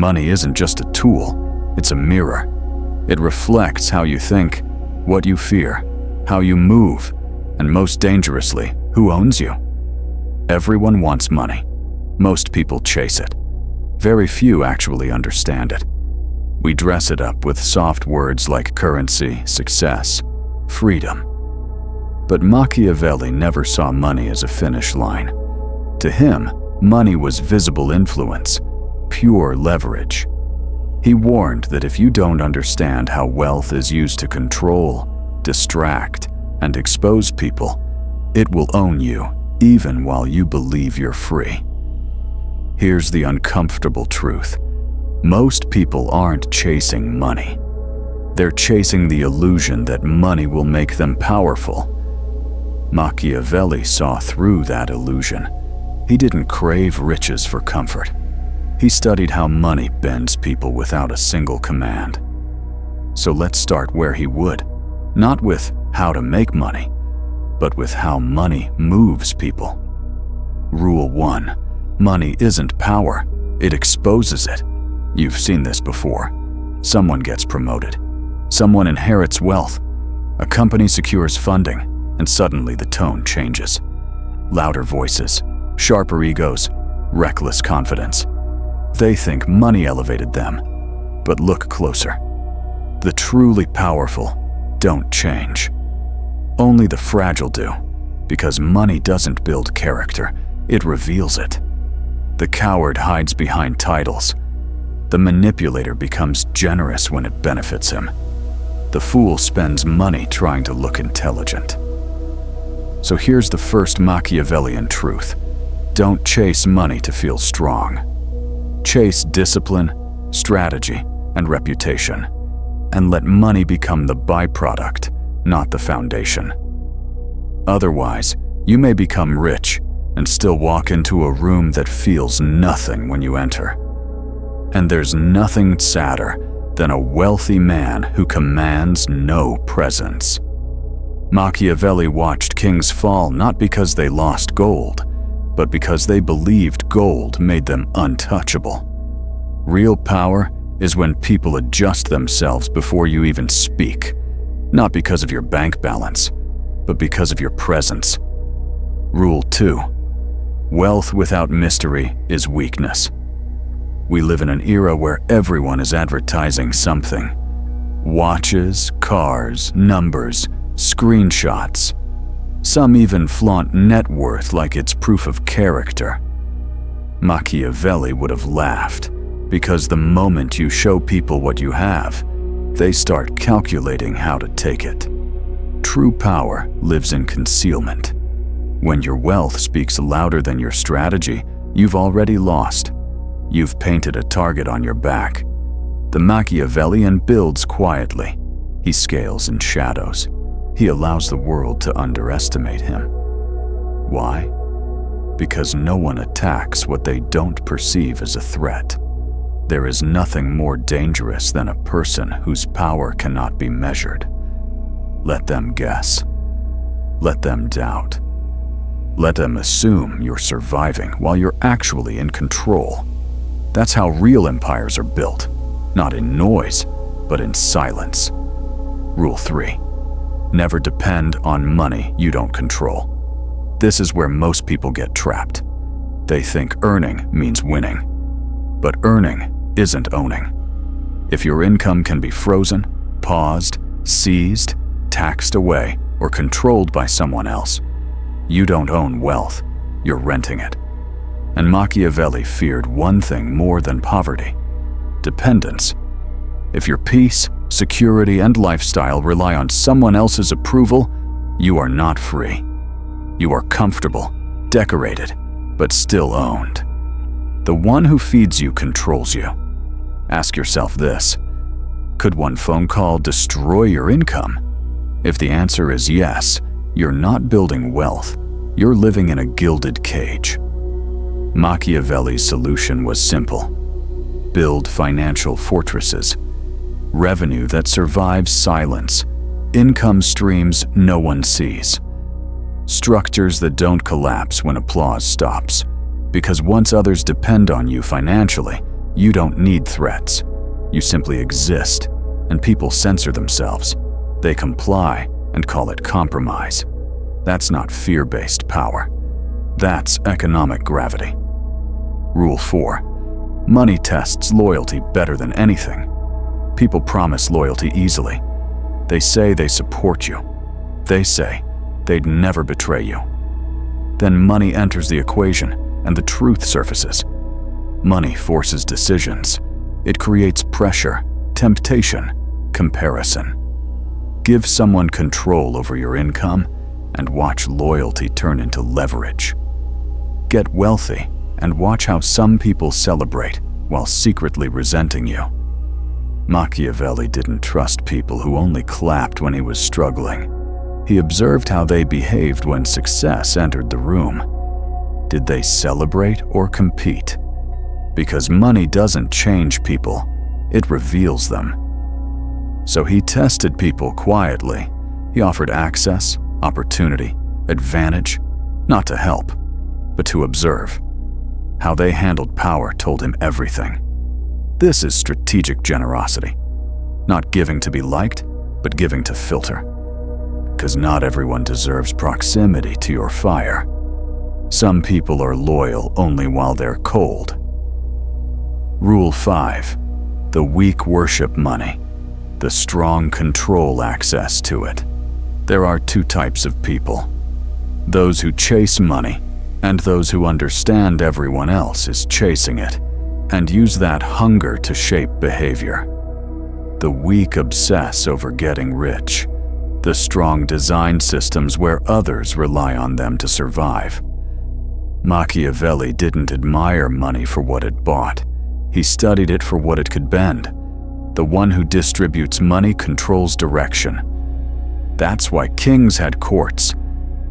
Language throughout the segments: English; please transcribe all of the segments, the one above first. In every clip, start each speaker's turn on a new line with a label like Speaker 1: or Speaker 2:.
Speaker 1: Money isn't just a tool, it's a mirror. It reflects how you think, what you fear, how you move, and most dangerously, who owns you. Everyone wants money. Most people chase it. Very few actually understand it. We dress it up with soft words like currency, success, freedom. But Machiavelli never saw money as a finish line. To him, money was visible influence, pure leverage. He warned that if you don't understand how wealth is used to control, distract, and expose people, it will own you even while you believe you're free. Here's the uncomfortable truth. Most people aren't chasing money. They're chasing the illusion that money will make them powerful. Machiavelli saw through that illusion. He didn't crave riches for comfort. He studied how money bends people without a single command. So let's start where he would, not with how to make money, but with how money moves people. Rule 1. Money isn't power, it exposes it. You've seen this before. Someone gets promoted. Someone inherits wealth. A company secures funding, and suddenly the tone changes. Louder voices, sharper egos, reckless confidence. They think money elevated them, but look closer. The truly powerful don't change. Only the fragile do, because money doesn't build character, it reveals it. The coward hides behind titles. The manipulator becomes generous when it benefits him. The fool spends money trying to look intelligent. So here's the first Machiavellian truth. Don't chase money to feel strong. Chase discipline, strategy, and reputation, and let money become the byproduct, not the foundation. Otherwise, you may become rich and still walk into a room that feels nothing when you enter. And there's nothing sadder than a wealthy man who commands no presence. Machiavelli watched kings fall not because they lost gold, but because they believed gold made them untouchable. Real power is when people adjust themselves before you even speak, not because of your bank balance, but because of your presence. Rule 2. Wealth without mystery is weakness. We live in an era where everyone is advertising something. Watches, cars, numbers, screenshots. Some even flaunt net worth like it's proof of character. Machiavelli would have laughed, because the moment you show people what you have, they start calculating how to take it. True power lives in concealment. When your wealth speaks louder than your strategy, you've already lost. You've painted a target on your back. The Machiavellian builds quietly. He scales in shadows. He allows the world to underestimate him. Why? Because no one attacks what they don't perceive as a threat. There is nothing more dangerous than a person whose power cannot be measured. Let them guess. Let them doubt. Let them assume you're surviving while you're actually in control. That's how real empires are built, not in noise, but in silence. Rule 3. Never depend on money you don't control. This is where most people get trapped. They think earning means winning. But earning isn't owning. If your income can be frozen, paused, seized, taxed away, or controlled by someone else, you don't own wealth, you're renting it. And Machiavelli feared one thing more than poverty: dependence. If your peace, security, and lifestyle rely on someone else's approval, you are not free. You are comfortable, decorated, but still owned. The one who feeds you controls you. Ask yourself this: could one phone call destroy your income? If the answer is yes, you're not building wealth, you're living in a gilded cage. Machiavelli's solution was simple: build financial fortresses. Revenue that survives silence. Income streams no one sees. Structures that don't collapse when applause stops. Because once others depend on you financially, You don't need threats. You simply exist, and people censor themselves. They comply and call it compromise. That's not fear-based power. That's economic gravity. Rule 4. Money tests loyalty better than anything. People promise loyalty easily. They say they support you. They say they'd never betray you. Then money enters the equation, and the truth surfaces. Money forces decisions. It creates pressure, temptation, comparison. Give someone control over your income, and watch loyalty turn into leverage. Get wealthy, and watch how some people celebrate while secretly resenting you. Machiavelli didn't trust people who only clapped when he was struggling. He observed how they behaved when success entered the room. Did they celebrate or compete? Because money doesn't change people, it reveals them. So he tested people quietly. He offered access, opportunity, advantage, not to help, but to observe. How they handled power told him everything. This is strategic generosity. Not giving to be liked, but giving to filter. Because not everyone deserves proximity to your fire. Some people are loyal only while they're cold. Rule 5. The weak worship money. The strong control access to it. There are two types of people. Those who chase money, and those who understand everyone else is chasing it, and use that hunger to shape behavior. The weak obsess over getting rich. The strong design systems where others rely on them to survive. Machiavelli didn't admire money for what it bought. He studied it for what it could bend. The one who distributes money controls direction. That's why kings had courts.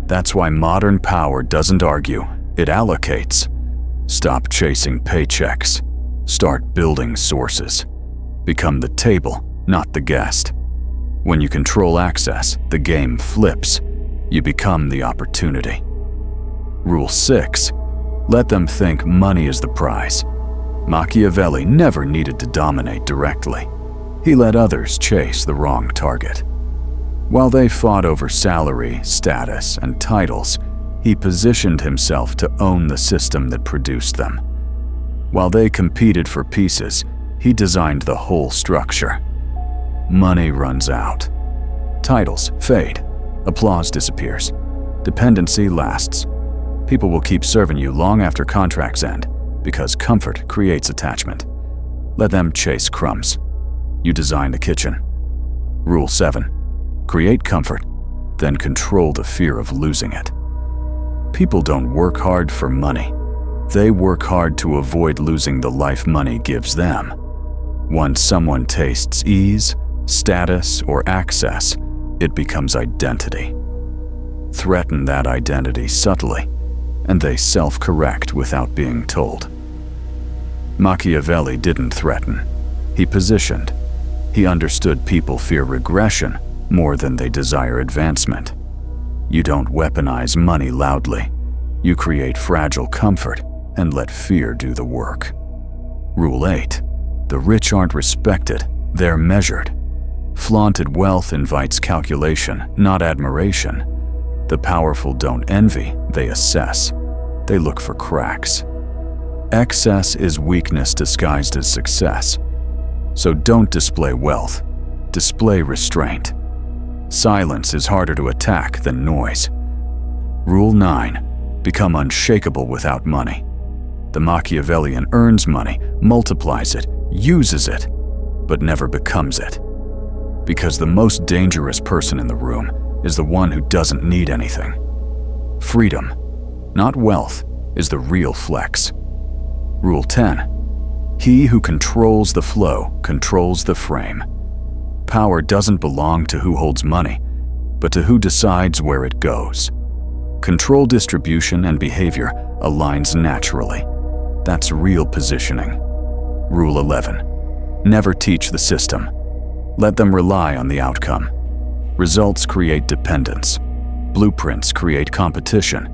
Speaker 1: That's why modern power doesn't argue, it allocates. Stop chasing paychecks. Start building sources. Become the table, not the guest. When you control access, the game flips. You become the opportunity. Rule 6. Let them think money is the prize. Machiavelli never needed to dominate directly. He let others chase the wrong target. While they fought over salary, status, and titles, he positioned himself to own the system that produced them. While they competed for pieces, he designed the whole structure. Money runs out. Titles fade. Applause disappears. Dependency lasts. People will keep serving you long after contracts end, because comfort creates attachment. Let them chase crumbs. You design the kitchen. Rule 7. Create comfort, then control the fear of losing it. People don't work hard for money. They work hard to avoid losing the life money gives them. Once someone tastes ease, status, or access, it becomes identity. Threaten that identity subtly, and they self-correct without being told. Machiavelli didn't threaten. He positioned. He understood people fear regression more than they desire advancement. You don't weaponize money loudly. You create fragile comfort and let fear do the work. Rule 8. The rich aren't respected, they're measured. Flaunted wealth invites calculation, not admiration. The powerful don't envy, they assess. They look for cracks. Excess is weakness disguised as success. So don't display wealth, display restraint. Silence is harder to attack than noise. Rule 9. Become unshakable without money. The Machiavellian earns money, multiplies it, uses it, but never becomes it. Because the most dangerous person in the room is the one who doesn't need anything. Freedom, not wealth, is the real flex. Rule 10. He who controls the flow controls the frame. Power doesn't belong to who holds money, but to who decides where it goes. Control distribution and behavior aligns naturally. That's real positioning. Rule 11. Never teach the system. Let them rely on the outcome. Results create dependence. Blueprints create competition.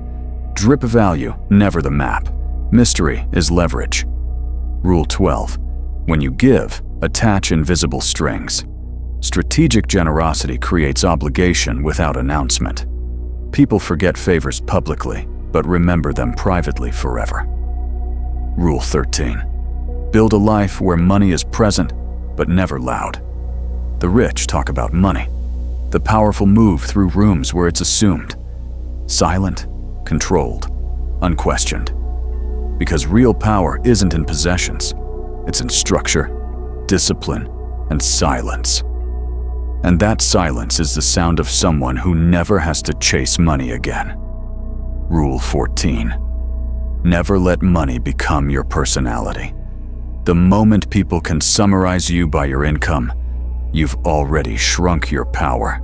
Speaker 1: Drip value, never the map. Mystery is leverage. Rule 12. When you give, attach invisible strings. Strategic generosity creates obligation without announcement. People forget favors publicly, but remember them privately forever. Rule 13. Build a life where money is present, but never loud. The rich talk about money. The powerful move through rooms where it's assumed. Silent, controlled, unquestioned. Because real power isn't in possessions. It's in structure, discipline, and silence. And that silence is the sound of someone who never has to chase money again. Rule 14. Never let money become your personality. The moment people can summarize you by your income, you've already shrunk your power.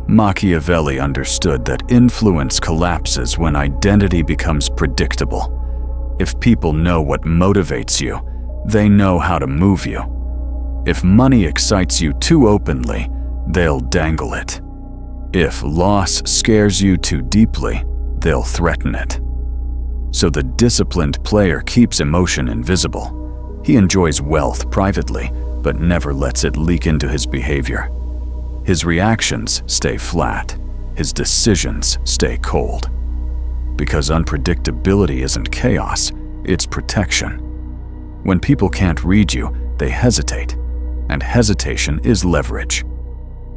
Speaker 1: Machiavelli understood that influence collapses when identity becomes predictable. If people know what motivates you, they know how to move you. If money excites you too openly, they'll dangle it. If loss scares you too deeply, they'll threaten it. So the disciplined player keeps emotion invisible. He enjoys wealth privately, but never lets it leak into his behavior. His reactions stay flat. His decisions stay cold. Because unpredictability isn't chaos, it's protection. When people can't read you, they hesitate, and hesitation is leverage.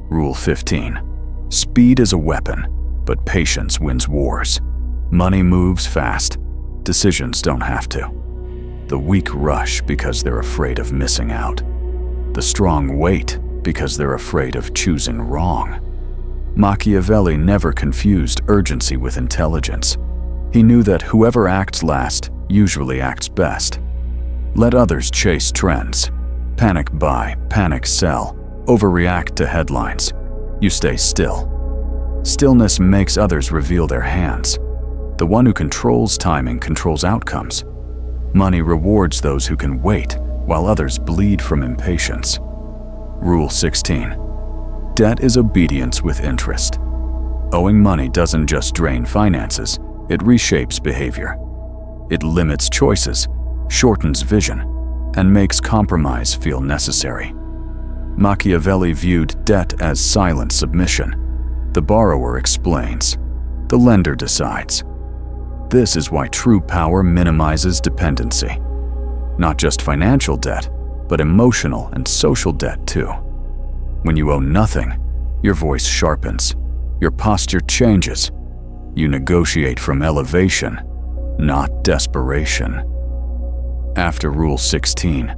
Speaker 1: Rule 15. Speed is a weapon, but patience wins wars. Money moves fast. Decisions don't have to. The weak rush because they're afraid of missing out. The strong wait because they're afraid of choosing wrong. Machiavelli never confused urgency with intelligence. He knew that whoever acts last usually acts best. Let others chase trends. Panic buy, panic sell, overreact to headlines. You stay still. Stillness makes others reveal their hands. The one who controls timing controls outcomes. Money rewards those who can wait, while others bleed from impatience. Rule 16. Debt is obedience with interest. Owing money doesn't just drain finances, it reshapes behavior. It limits choices, shortens vision, and makes compromise feel necessary. Machiavelli viewed debt as silent submission. The borrower explains. The lender decides. This is why true power minimizes dependency. Not just financial debt, but emotional and social debt too. When you owe nothing, your voice sharpens, your posture changes. You negotiate from elevation, not desperation. After Rule 16,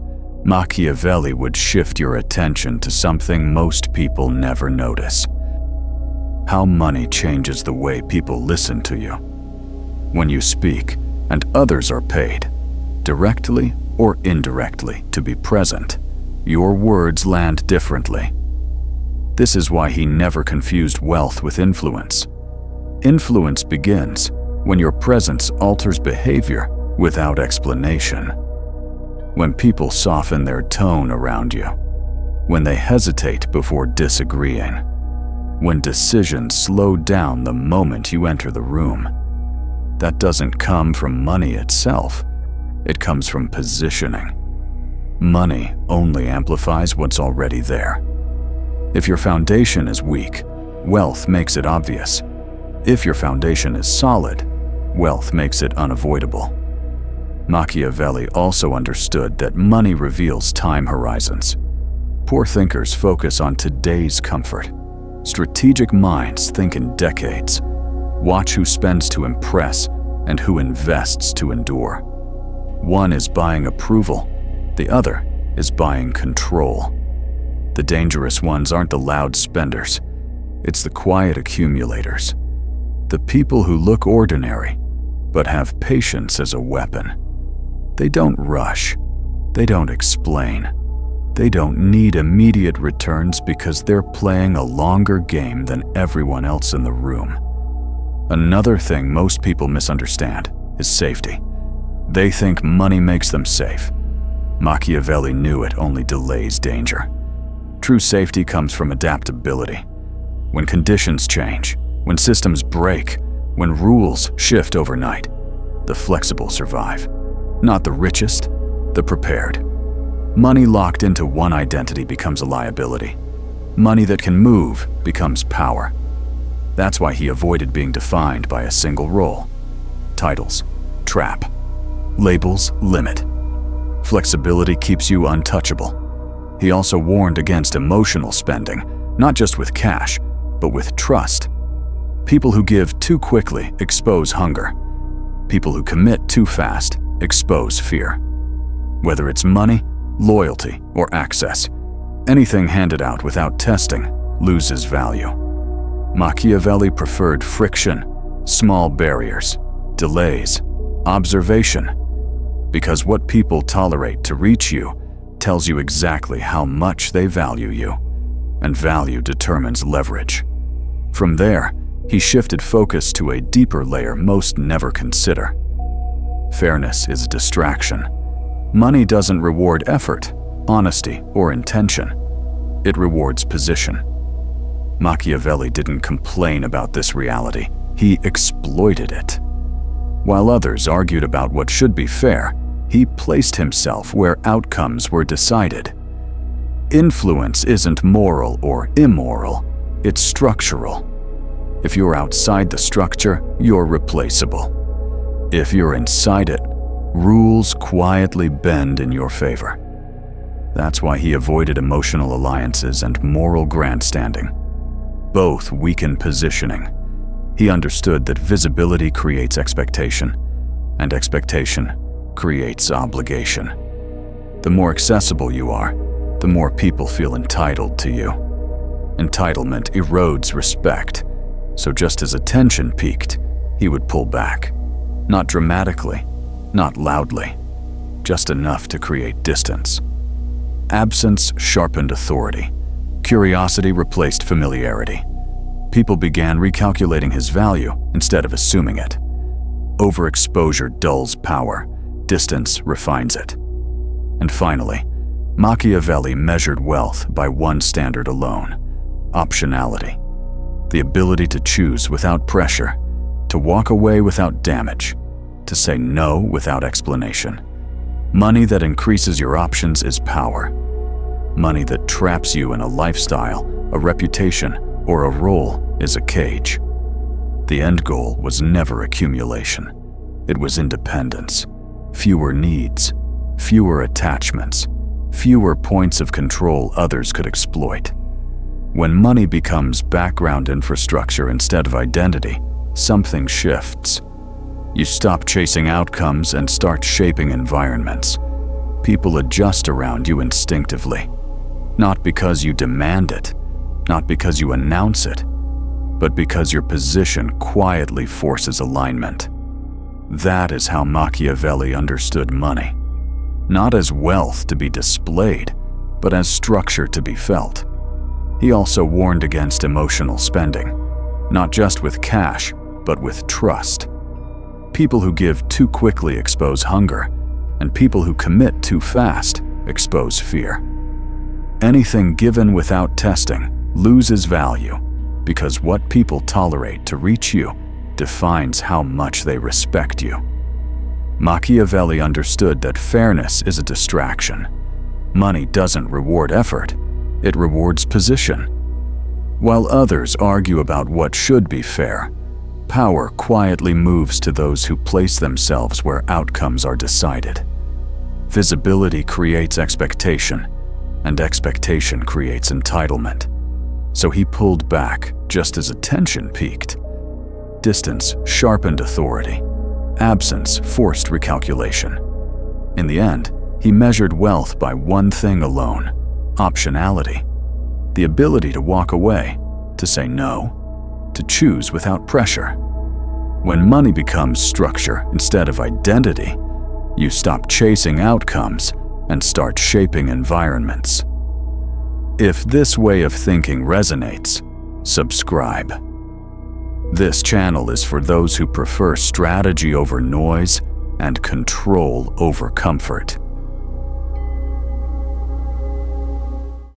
Speaker 1: Machiavelli would shift your attention to something most people never notice. How money changes the way people listen to you. When you speak, and others are paid, directly or indirectly, to be present, your words land differently. This is why he never confused wealth with influence. Influence begins when your presence alters behavior without explanation. When people soften their tone around you. When they hesitate before disagreeing. When decisions slow down the moment you enter the room. That doesn't come from money itself. It comes from positioning. Money only amplifies what's already there. If your foundation is weak, wealth makes it obvious. If your foundation is solid, wealth makes it unavoidable. Machiavelli also understood that money reveals time horizons. Poor thinkers focus on today's comfort. Strategic minds think in decades. Watch who spends to impress and who invests to endure. One is buying approval, the other is buying control. The dangerous ones aren't the loud spenders, it's the quiet accumulators. The people who look ordinary, but have patience as a weapon. They don't rush, they don't explain. They don't need immediate returns because they're playing a longer game than everyone else in the room. Another thing most people misunderstand is safety. They think money makes them safe. Machiavelli knew it only delays danger. True safety comes from adaptability. When conditions change, when systems break, when rules shift overnight, the flexible survive. Not the richest, the prepared. Money locked into one identity becomes a liability. Money that can move becomes power. That's why he avoided being defined by a single role. Titles, trap. Labels, limit. Flexibility keeps you untouchable. He also warned against emotional spending, not just with cash, but with trust. People who give too quickly expose hunger. People who commit too fast expose fear. Whether it's money, loyalty, or access, anything handed out without testing loses value. Machiavelli preferred friction, small barriers, delays, observation, because what people tolerate to reach you tells you exactly how much they value you, and value determines leverage. From there, he shifted focus to a deeper layer most never consider. Fairness is a distraction. Money doesn't reward effort, honesty, or intention. It rewards position. Machiavelli didn't complain about this reality, he exploited it. While others argued about what should be fair, he placed himself where outcomes were decided. Influence isn't moral or immoral, it's structural. If you're outside the structure, you're replaceable. If you're inside it, rules quietly bend in your favor. That's why he avoided emotional alliances and moral grandstanding. Both weaken positioning. He understood that visibility creates expectation, and expectation creates obligation. The more accessible you are, the more people feel entitled to you. Entitlement erodes respect, so just as attention peaked, he would pull back. Not dramatically, not loudly, just enough to create distance. Absence sharpened authority. Curiosity replaced familiarity. People began recalculating his value instead of assuming it. Overexposure dulls power. Distance refines it. And finally, Machiavelli measured wealth by one standard alone: optionality. The ability to choose without pressure, to walk away without damage, to say no without explanation. Money that increases your options is power. Money that traps you in a lifestyle, a reputation, or a role is a cage. The end goal was never accumulation. It was independence. Fewer needs, fewer attachments, fewer points of control others could exploit. When money becomes background infrastructure instead of identity, something shifts. You stop chasing outcomes and start shaping environments. People adjust around you instinctively, not because you demand it, not because you announce it, but because your position quietly forces alignment. That is how Machiavelli understood money. Not as wealth to be displayed, but as structure to be felt. He also warned against emotional spending, not just with cash, but with trust. People who give too quickly expose hunger, and people who commit too fast expose fear. Anything given without testing loses value, because what people tolerate to reach you defines how much they respect you. Machiavelli understood that fairness is a distraction. Money doesn't reward effort, it rewards position. While others argue about what should be fair, power quietly moves to those who place themselves where outcomes are decided. Visibility creates expectation, and expectation creates entitlement. So he pulled back just as attention peaked. Distance sharpened authority. Absence forced recalculation. In the end, he measured wealth by one thing alone: optionality. The ability to walk away, to say no, to choose without pressure. When money becomes structure instead of identity, you stop chasing outcomes and start shaping environments. If this way of thinking resonates, subscribe. This channel is for those who prefer strategy over noise and control over comfort.